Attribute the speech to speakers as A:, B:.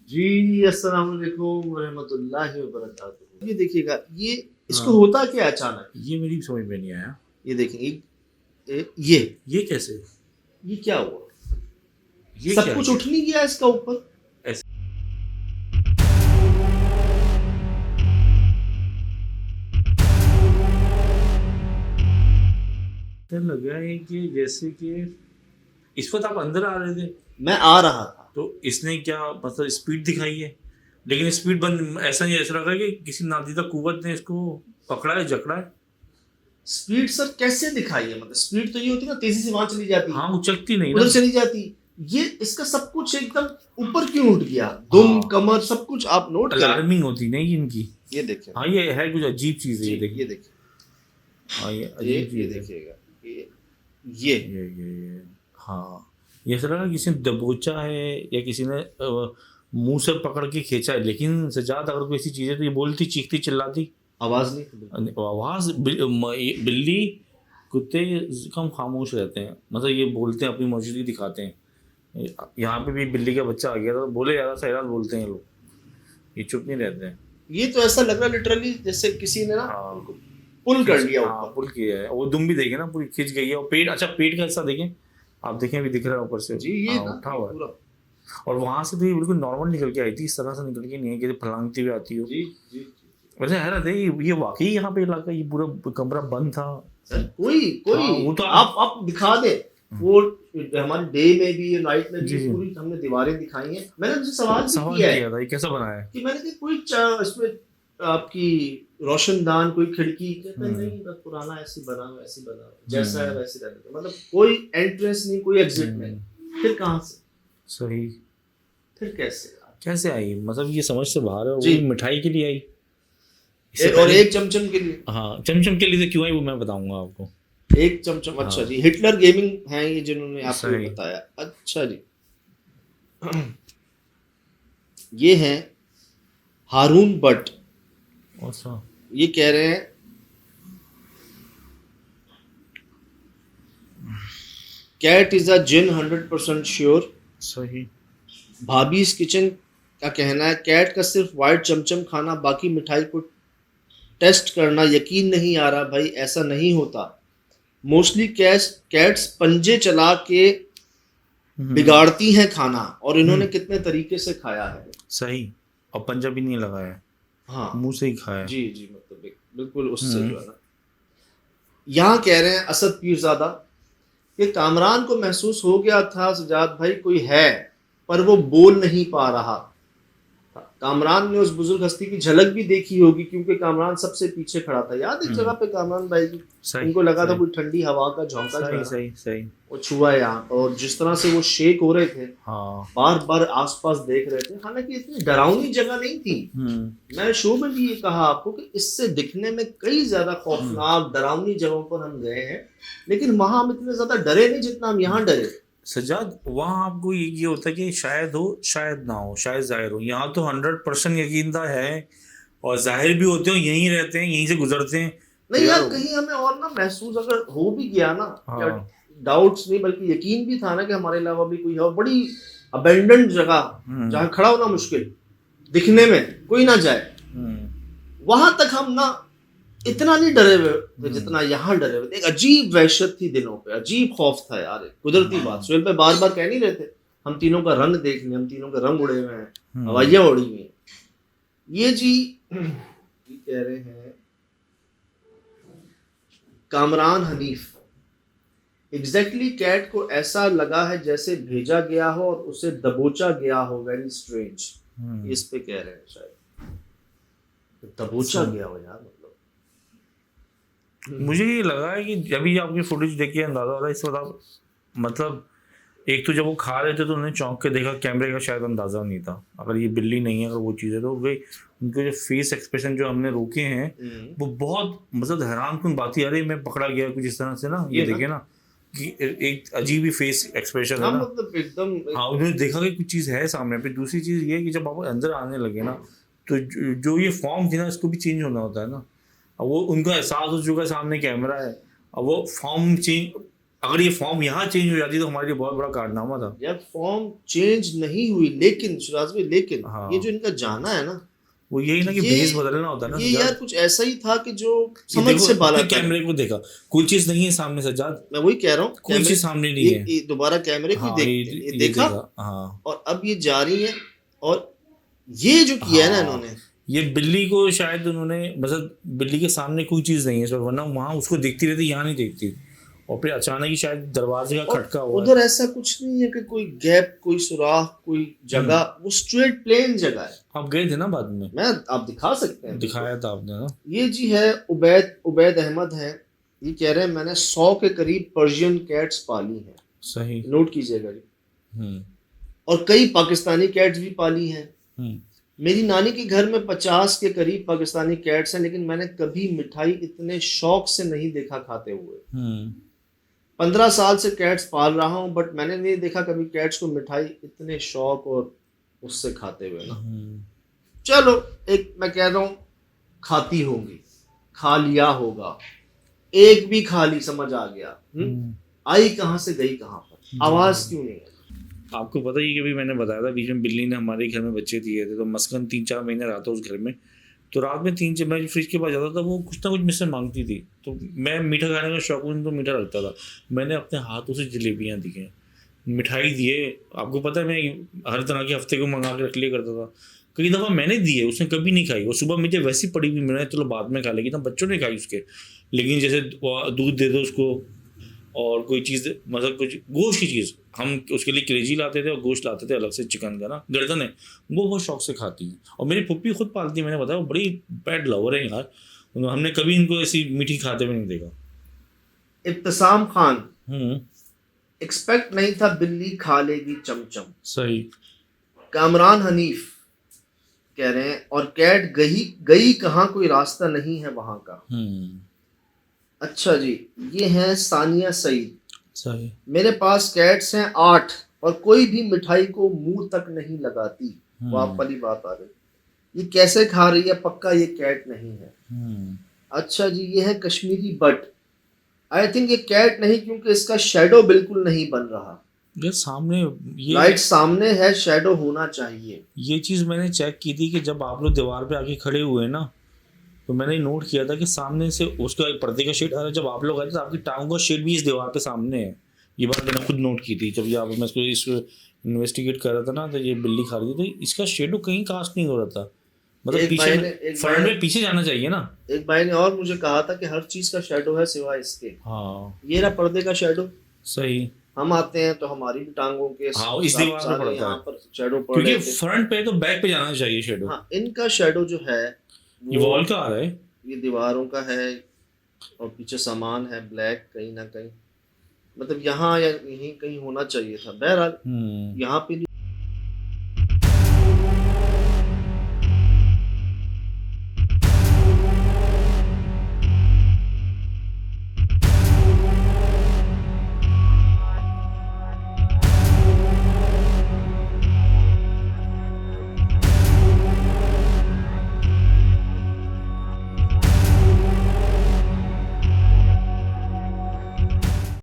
A: जी अस्सलाम वालेकुम रहमतुल्लाहि व बरकातुहू। ये देखिएगा, ये इसको
B: हाँ,
A: होता क्या है अचानक?
B: ये मेरी समझ में नहीं आया।
A: ये देखेंगे,
B: ये कैसे?
A: ये क्या हुआ?
B: ये
A: सब
B: क्या
A: कुछ
B: है?
A: उठ नहीं गया इसका ऊपर?
B: ऐसा लग रहा है कि जैसे कि इस वक्त आप अंदर आ रहे थे
A: मैं आ रहा था।
B: तो इसने क्या मतलब स्पीड दिखाई है, लेकिन स्पीड बंद ऐसा नहीं, ऐसा लग रहा है कि किसी नादीदा कुव्वत ने इसको पकड़ा है, जकड़ा है।
A: स्पीड सर कैसे दिखाई है? मतलब स्पीड तो ये होती है ना, तेजी से वहां चली जाती,
B: हाँ, उचकती नहीं
A: उधर
B: ना।
A: चली जाती। ये इसका सब कुछ एकदम ऊपर क्यों उठ गया? दुम
B: हाँ,
A: कमर सब कुछ आप नोट करें।
B: अलार्मिंग होती नहीं इनकी।
A: ये देखिए
B: हाँ, ये है कुछ अजीब चीज़ है,
A: जी,
B: ये देखिए।
A: ये देखिए,
B: हाँ, ये अजीब
A: ये
B: चीज़ है।
A: देखिएगा, ये
B: ये हाँ, ये ऐसा लगा किसी ने दबोचा है या किसी ने मुंह से पकड़ के खींचा है, लेकिन सजाद अगर कोई ऐसी चीज़ है तो ये बोलती, चीखती, चिल्लाती।
A: आवाज नहीं थी बिल्कुल।
B: आवाज़ बिल्ली कुत्ते कम खामोश रहते हैं, मतलब ये बोलते हैं, अपनी मौजूदगी दिखाते हैं। यहाँ पे भी बिल्ली का बच्चा आ गया था, बोले ज़्यादा सैरात बोलते हैं लोग, ये चुप नहीं रहते हैं।
A: ये तो ऐसा लग रहा है लिटरली जैसे किसी ने ना
B: हाँ,
A: उनको पुल कर लिया
B: हाँ,
A: ऊपर।
B: पुल किया है। वो दुम भी देखे ना, पूरी खिंच गई है। और पेट, अच्छा पेट का हिस्सा देखें आप, देखें अभी दिख रहा है ऊपर से।
A: जी ये
B: हाँ,
A: ना
B: उठा
A: ये
B: हुआ है।
A: पूरा।
B: और वहां से तो ये बिल्कुल नॉर्मल निकल के आई थी, इस तरह से निकल के नहीं है कि फलांगती हुई आती हो।
A: जी जी जी।
B: वैसे हैरत है, ये वाकई यहाँ पे इलाका, ये पूरा कमरा बंद था।
A: सर कोई कोई
B: हाँ, वो तो
A: आप दिखा दे वो। हमारे डे में भी नाइट में भी
B: जी जी,
A: पूरी हमने दीवारें दिखाई हैं। मैंने उनसे सवाल भी
B: सवाल
A: किया है
B: किया था ये कैसा बना है।
A: कि मैंने कहा कोई इसमें आपकी रोशनदान कोई खिड़की? कहते हैं नहीं, बस पुराना ऐसे बना हुआ, ऐसे बना हुआ, जैसा है वैसे रहने दो। मतलब कोई एंट्रेंस नहीं, कोई एग्जिट नहीं। फिर कहाँ से?
B: सही।
A: फिर कैसे?
B: कैसे आई, मतलब ये समझ से बाहर है। वो
A: जी।
B: भी मिठाई के लिए आई इससे
A: और
B: पहले।
A: एक चमचम के लिए।
B: हाँ, चमचम के लिए तो क्यों आई वो मैं बताऊंगा आपको।
A: एक चमचम, अच्छा
B: हाँ,
A: जी। हिटलर गेमिंग है ये जिन्होंने आपको ये
B: सही।
A: बताया। अच्छा जी। ये हैं हारून बट।
B: अच्छा,
A: ये कह रहे हैं कैट इज अ जिन 100% श्योर।
B: सही।
A: भाभीज किचन का कहना है कैट का सिर्फ वाइट चमचम खाना, बाकी मिठाई को टेस्ट करना यकीन नहीं आ रहा भाई, ऐसा नहीं होता। मोस्टली कैट्स पंजे चला के बिगाड़ती हैं खाना, और इन्होंने कितने तरीके से खाया है।
B: सही। और पंजाबी नहीं लगाया,
A: हाँ
B: मुंह से ही खाया।
A: जी जी, मतलब बिल्कुल उससे जो है ना। यहाँ कह रहे हैं असद पीरजादा कि कामरान को महसूस हो गया था सजाद भाई कोई है, पर वो बोल नहीं पा रहा था। कामरान ने उस बुजुर्ग हस्ती की झलक भी देखी होगी, क्योंकि कामरान सबसे पीछे खड़ा था। याद है एक जगह पे कामरान भाई की,
B: सही।
A: उनको लगा था
B: सही
A: कोई ठंडी हवा का झोंका जो है
B: सही
A: ना,
B: सही सही।
A: वो छुआ यहाँ पर, और जिस तरह से वो शेक हो रहे थे,
B: हाँ।
A: बार बार आसपास देख रहे थे। हालांकि इतनी डरावनी जगह नहीं थी। मैं शो में भी ये कहा आपको कि इससे दिखने में कई ज्यादा खौफनाक डरावनी जगहों पर हम गए हैं, लेकिन वहां हम इतने ज्यादा डरे नहीं जितना हम यहाँ डरे।
B: सजाद, वहाँ आपको ये होता है कि शायद हो, शायद ना हो, शायद जाहिर हो। यहाँ तो 100% यकीनदा है, और जाहिर भी होते हो, यहीं रहते हैं, यहीं से गुजरते हैं। तो
A: नहीं यार, कहीं हमें और ना महसूस अगर हो भी गया ना, या
B: हाँ,
A: डाउट्स नहीं बल्कि यकीन भी था ना कि हमारे अलावा भी कोई है, और बड़ी अबेंडेंट जगह जहाँ खड़ा होना मुश्किल, दिखने में कोई ना जाए, वहां तक हम ना इतना नहीं डरे हुए जितना यहाँ डरे हुए। एक अजीब वहशत थी दिलों पे, अजीब खौफ था यार। कुदरती बात, सुहेल पे बार बार कह नहीं रहे थे हम तीनों का रंग देख लें, हम तीनों के रंग उड़े हुए हैं, हवाइयाँ उड़ी हुई हैं। ये जी ये कह रहे हैं कामरान हनीफ, एग्जैक्टली कैट को ऐसा लगा है जैसे भेजा गया हो और उसे दबोचा गया हो। वेरी स्ट्रेंज, इस पे कह रहे हैं शायद दबोचा गया हो यार। मतलब
B: मुझे ये लगा है कि जब ये आपकी फुटेज देखी अंदाजा हो रहा है इस वक्त आप, मतलब एक तो जब वो खा रहे थे तो उन्होंने चौंक के देखा, कैमरे का शायद अंदाजा नहीं था। अगर ये बिल्ली नहीं है, अगर वो चीज़ है, तो भाई उनके जो फेस एक्सप्रेशन जो हमने रोके हैं वो बहुत मतलब हैरान कुन बात ही। अरे मैं पकड़ा गया कुछ इस तरह से ना, ये देखे ना कि एक अजीब ही फेस एक्सप्रेशन है ना,
A: मतलब एकदम।
B: हाँ, उन्होंने देखा कि कुछ चीज़ है सामने पे। दूसरी चीज़ ये है कि जब आप अंदर आने लगे ना, तो जो ये फॉर्म थी ना, इसको भी चेंज होना होता है ना। अब वो उनका एहसास हो चुका है सामने कैमरा है, अब वो फॉर्म चेंज अगर ये फॉर्म यहाँ चेंज हो जाती तो हमारे लिए बहुत बड़ा कारनामा था।
A: यार फॉर्म चेंज नहीं हुई, लेकिन शिराज भाई, लेकिन
B: हाँ।
A: ये जो इनका जाना है ना,
B: वो यही ना कि
A: ये
B: भेस बदलना होता है ना
A: ये
B: सज्जाद।
A: यार कुछ ऐसा ही था कि जो
B: ये
A: समझ
B: देखो
A: से बाला
B: अपने कैमरे को देखा, कोई चीज नहीं है सामने सज्जाद,
A: मैं वही कह रहा हूँ,
B: कोई चीज सामने नहीं है।
A: ये दोबारा कैमरे को
B: हाँ
A: ये देखा,
B: हाँ
A: और अब ये जा रही है, और ये जो किया है ना
B: हाँ।
A: इन्होंने,
B: ये बिल्ली को शायद उन्होंने, मतलब बिल्ली के सामने कोई चीज नहीं है सर, वरना वहां उसको देखती रहती, यहाँ नहीं देखती, और फिर अचानक ही शायद दरवाजे का
A: और
B: खटका हुआ है।
A: उधर ऐसा कुछ नहीं है कि कोई गैप, कोई सुराख, कोई जगह, वो स्ट्रेट प्लेन जगह है।
B: आप गए थे ना बाद में,
A: मैं आप दिखा सकते हैं,
B: दिखाया था आपने ना।
A: ये जी है उबैद अहमद है, ये कह रहे हैं मैंने 100 के करीब पर्शियन कैट्स पाली हैं।
B: सही।
A: नोट कीजिएगा जी।
B: हम्म
A: और कई पाकिस्तानी कैट्स भी पाली हैं।
B: हम्म
A: मेरी नानी के घर में 50 के करीब पाकिस्तानी कैट्स हैं, लेकिन मैंने कभी मिठाई इतने शौक से नहीं देखा खाते हुए। 15 साल से कैट्स पाल रहा हूँ, बट मैंने नहीं देखा कभी कैट्स को मिठाई इतने शौक और उससे खाते हुए ना। चलो एक मैं कह रहा हूँ, खाती होंगी, खा लिया होगा, एक भी खा ली, समझ आ गया। आई कहाँ से गई कहाँ पर, आवाज क्यों नहीं है।
B: आपको पता ही कि भी मैंने बताया था बीच में बिल्ली ने हमारे घर में बच्चे दिए थे, तो मस्कन 3-4 महीने रहा था उस घर में। तो रात में 3 मैं फ्रिज के पास जाता था, वो कुछ ना कुछ मुझसे मांगती थी, तो मैं मीठा खाने का शौकीन, तो मीठा रखता था। मैंने अपने हाथों से जलेबियाँ दी हैं, मिठाई दिए। आपको पता है मैं हर तरह के हफ्ते को मंगा के रख लिया करता था। कई दफ़ा मैंने दी है, उसने कभी नहीं खाई। वो सुबह मुझे वैसी पड़ी हुई, मैंने चलो बाद में खा लेगी, ना बच्चों ने खाई उसके। लेकिन जैसे दूध दे दो उसको, और कोई चीज़, मतलब कुछ गोश्त की चीज़, हम उसके लिए कलेजी लाते थे और गोश्त लाते थे अलग से, चिकन का ना गर्दन है, वो बहुत शौक से खाती है। और मेरी पुप्पी खुद पालती है, मैंने बताया, वो बड़ी पेट लवर है यार। हमने कभी इनको ऐसी मीठी खाते हुए नहीं देखा।
A: इब्तिसाम खान, एक्सपेक्ट नहीं था बिल्ली खा लेगी चमचम।
B: सही।
A: कामरान हनीफ कह रहे हैं, और कैट गई कहाँ, कोई रास्ता नहीं है वहां का। अच्छा जी, ये हैं सानिया सईद।
B: सही।
A: मेरे पास कैट्स हैं 8, और कोई भी मिठाई को मुंह तक नहीं लगाती। वाह वाली बात आ गई। ये कैसे खा रही है, पक्का ये कैट नहीं है। अच्छा जी, ये है कश्मीरी बट। आई थिंक ये कैट नहीं, क्योंकि इसका शेडो बिल्कुल नहीं बन रहा।
B: ये सामने, ये
A: लाइट सामने है, शेडो होना चाहिए।
B: ये चीज़ मैंने चेक की थी कि जब आप लोग दीवार पे आके खड़े हुए ना, तो मैंने नोट किया था कि सामने से उसका एक पर्दे का शेड आ रहा है। जब आप लोग आए तो आपकी टांगों का शेड भी इस दीवार पे सामने है। ये बात मैंने खुद नोट की थी जब यहाँ पर मैं इसको इन्वेस्टिगेट कर रहा था ना, तो ये बिल्ली खा रही थी, तो इसका शेडो कहीं कास्ट नहीं हो रहा था। मतलब पीछे फ्रंट में पीछे जाना चाहिए ना।
A: एक भाई ने और मुझे कहा था कि हर चीज का शेडो है सिवाय इसके।
B: हाँ,
A: ये रहा पर्दे का शेडो।
B: सही।
A: हम आते हैं तो हमारी भी टांगों के
B: हाँ, इस दीवार पे पड़ता है,
A: यहाँ पर शेडो पड़
B: क्योंकि
A: रहे थे।
B: फ्रंट पे तो बैक पे जाना चाहिए शेडो।
A: हाँ, इनका शेडो जो है
B: ये वॉल का आ रहा है,
A: ये दीवारों का है, और पीछे सामान है ब्लैक, कहीं ना कहीं, मतलब यहाँ या यहीं कहीं होना चाहिए था। बहरहाल यहाँ पे